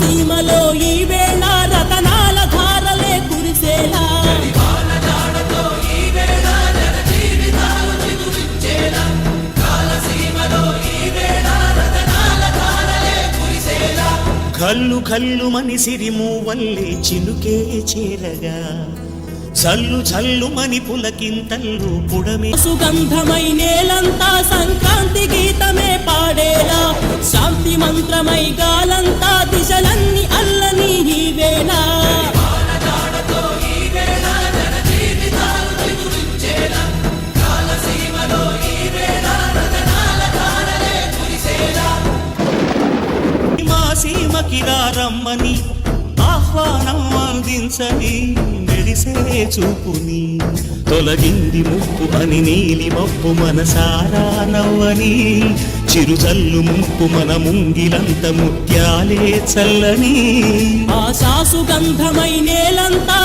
సీమలో ఈ వేళ రతనాల ధారలే కురిసేలా కల్లు కల్లు మని సిరిము వల్లే చినుకే చేరగా చల్లు చల్లు మని పులకింతల్లు పుడమే సుగంధమై నేలంతా సంక్రాంతి గీతమే పాడేలా శాంతి మంత్రమై గాలంతా దిశలన్నీ అల్లని ఈ వేళ సీమకిరా రమ్మని ఆహ్వానం అందించని మెరిసే చూపుని తొలగింది ముప్పు అని నీలి మప్పు మనసారా నవ్వని చిరుజల్లు ముప్పు మన ముంగిలంత ముత్యాలే చల్లని ఆశా సుగంధమై నేలంతా